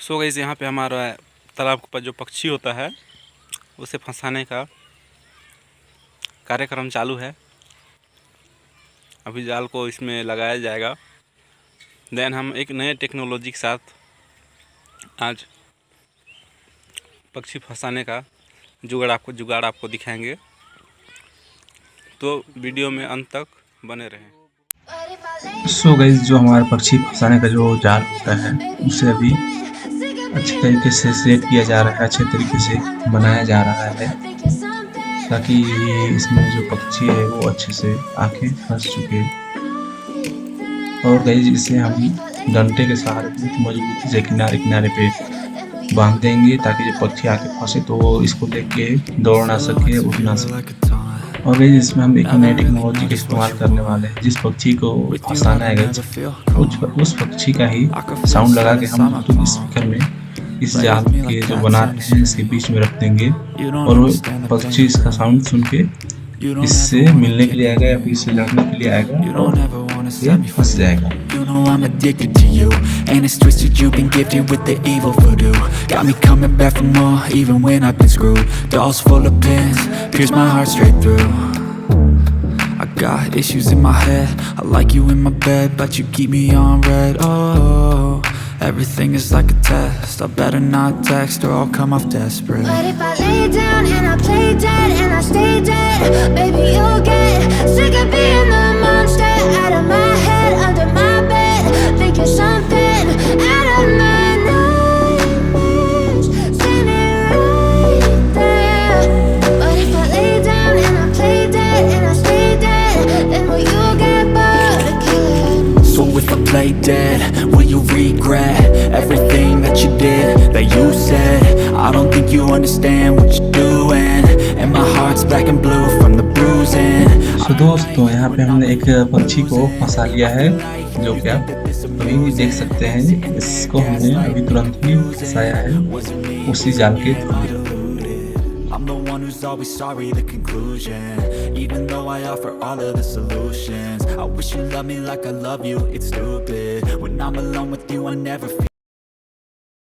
So guys, यहाँ पे हमारा तालाब के पास जो पक्षी होता है उसे फंसाने का कार्यक्रम चालू है। अभी जाल को इसमें लगाया जाएगा। देन हम एक नए टेक्नोलॉजी के साथ आज पक्षी फंसाने का जुगाड़ आपको दिखाएंगे, तो वीडियो में अंत तक बने रहें। सो गाइस, जो हमारे पक्षी फंसाने का जो जाल होता है उसे अभी अच्छे तरीके से सेट किया जा रहा है, अच्छे तरीके से बनाया जा रहा है ताकि इसमें जो पक्षी है वो अच्छे से आके फंस चुके। और गाइस, इसे हम डंडे के सहारे बहुत मजबूती से किनारे किनारे पे बांध देंगे ताकि जब पक्षी आके फंसे तो वो इसको लेके दौड़ ना सके, उड़ ना सके। और गाइस, इसमें हम एक नई टेक्नोलॉजी का इस्तेमाल करने वाले हैं। जिस पक्षी को फंसाना है गाइस, उस पक्षी का ही साउंड लगा के हम ब्लूटूथ स्पीकर में इस जाल के जो बना रहे हैं इसके बीच में रख देंगे और वो पक्षी इसका साउंड सुन के इससे मिलने के लिए आएगा या फिर इससे लड़ने के लिए आएगा और ये फंस जाएगा। You know I'm addicted to you, and it's twisted, you've been gifted with the evil voodoo. Got me coming back for more, even when I've been screwed. Dolls full of pins, pierce my heart straight through. I got issues in my head, I like you in my bed, but you keep me on red. Oh, everything is like a test, I better not text or I'll come off desperate. But if I lay down and I play dead and I stay dead, baby you'll get sick of being the monster out of my head, under my bed, thinking something out of my nightmares, standing right there. But if I lay down and I play dead and I stay dead, then will you get bored again? So if I play dead, will you regret everything that you did, that you said? I don't think you understand what you're doing, and my heart's black and blue from the bruising. तो दोस्तों, यहाँ पे हमने एक पक्षी को फंसा लिया है जो कि आप अभी देख सकते हैं। इसको हमने अभी तुरंत ही फंसाया है उसी जाल के through. I'm the one who's always sorry, the conclusion. Even though I offer all of the solutions, I wish you loved me like I love you, it's stupid. When I'm alone with you I never feel